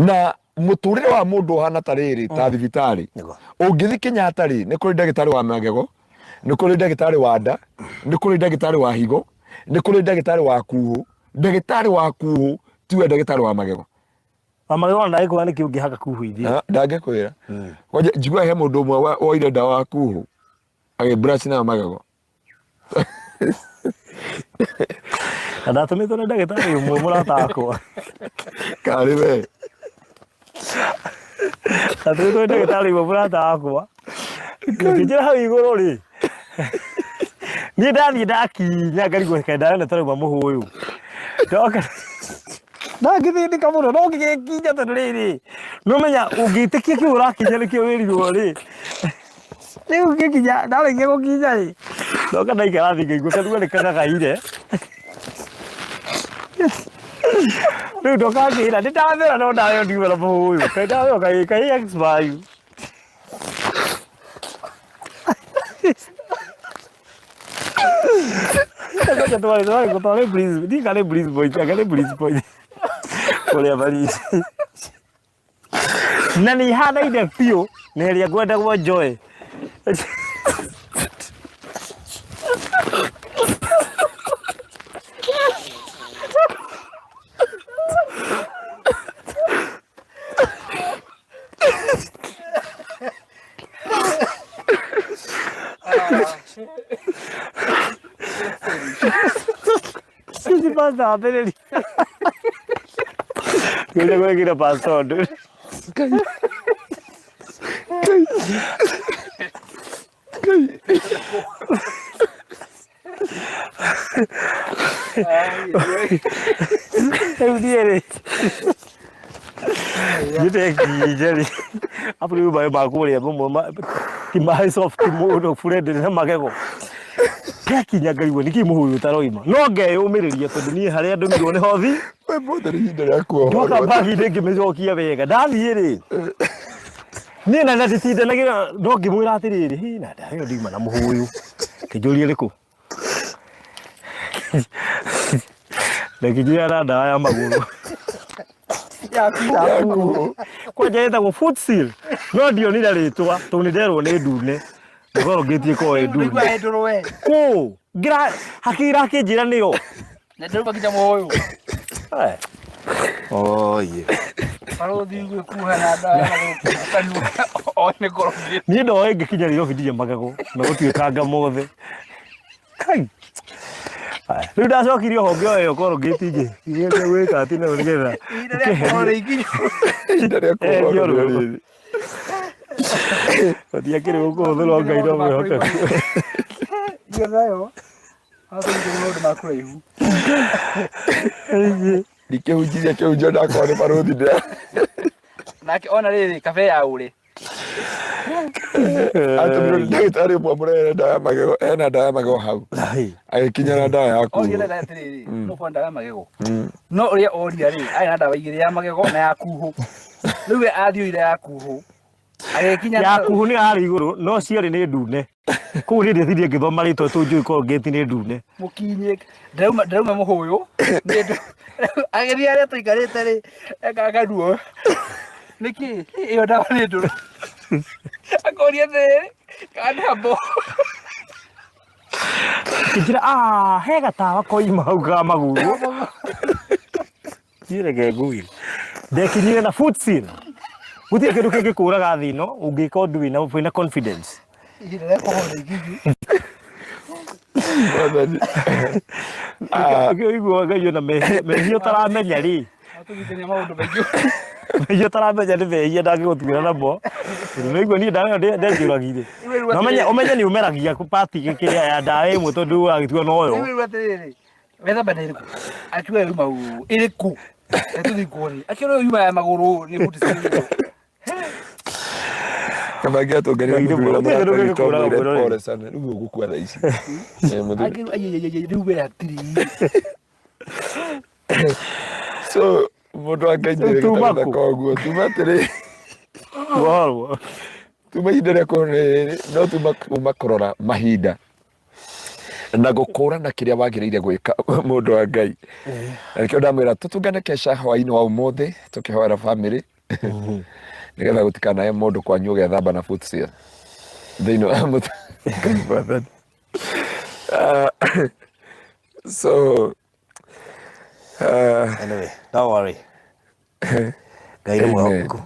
na muturire wa mundu hana tariri ta thibitari ungithi Kenyatta ri ni kuri ndagitari wa magego, ni kuri ndagitari wa nda, ni kuri ndagitari wa higo, ni kuri ndagitari wa kuhu. Ndagitari wa kuhu tiwe ndagitari wa magego. Magego ndai ko ni kiugi haka kuhu ithi ndagikwira waje jigwa he mundu mwe woire ndawa wa kuhu age brush na magego adatumite na ndagitari umwe murata akwa karibe adatumite ndagitari umwe murata akwa kijira hau iguru ri ni ndakinya ngarigo kenda na tare mamuhu uyu ndoka ndagithi kamuro no gikinya tondu riri no menya ungitikia ki urakinya ni kio wirigo ri riu gikinya ndarengia gukinya ri ndoka ndaikara thi ngigua kanua ni kagagaire riu ndoka ngira ni ndathera no ndayo ndiwera muhu uyu kenda yo kai expire Kutole please, di kale please boy, kale please boy. Kole bali. Nani hada ide pio, neria gwenda kwa joy. Sisi pasa apeleli. Kile kwa kile pasa ndo. Yute kijeli. Apo ni ba Maguru ya bomo timai soft modo Fred na Magego. Gwikinya ngariwo niki muhuyu taroima no ngeyumiriria tondu ni haria ndumirwo ni hothi we mothe hinda riaku ndoka bagi ndingi micokia wega ndathie ri ni na nditinde nagira ndo ngimwira atiriri hi na ndayo ndima na muhuyu kijuria riku ndakijia na Dawa ya Maguru yaku kwa jeta go food seal no dio ni ndaritwa tondu nderwo ni ndune ngoro ngitie ko ndune ko gira hakira kijira niyo na ndio bakinya moyo oye Baruthi Gwikuha na Dawa kanua one ngoro ni ndo ngikinya riro bidije Magego na gutuikanga mothe kai riu ndacokirio honge oyo ngoro ngitije igende gwika ati na nigetha hinda riaku Odia kire gukuthirwo Ngai no mwihoka Gerayo hapo ndio makuru ihu nikihunjia kihunjio ndakwa ni Baruthi ndia nake ona riri kafe ya ure atumiro ndagitari mwamurere Dawa ya Magego ena Dawa ya Magego hau agikinya na Dawa yaku ogira ndatiriri no kwa Dawa ya Magego no uria oria ri ai na Dawa igire ya Magego na ya kuhu riu athio ire ya kuhu agikinya ya kuhu ni ari iguru no ciari ni ndune ku ni ndithithie ngithoma ritwa tunjui Colgate ni ndune mukinye ndauma muhuyu ageria aria tuikarite ri ekakanduo niki iyo Dawa ni ndune akoria thiri kanambo kijira he gatawa koima hau ga Maguru jirege ngui ndekinyire na food seal gutie kindu kingikuraga thino ungika undu wina confidence igire ko hore gigi igwa gayo na mehio taramenya ri atugithania maundu maingĩ mehio taramenya ni mehia ndangigutuira namo niguo ni ndawa ndenjuragire no umenye ni umeragia ku party gikiria ya ndawa imwe tondu agitua no yo rĩu atiriri wetha bana iriku akiwa yuma iriku etuthikoni akiwa yuma ya Maguru ni kutisiri kama gato gari nguru pole sana niguo gukua tha ici riu we atiri so mundu akainjire gitanda koguo tumatire wow tumahinda riaku no tumakorora mahinda na gukura na kiria wagiriire gwika mundu wa Ngai nikio ndamwira tutungane kesha hwaini wa umuthi tukihoera family nigetha gutikanae mundu kwanyu gethamba na foot seal thiini wa mutu so anyway, don't worry. Ngai nĩ mwega.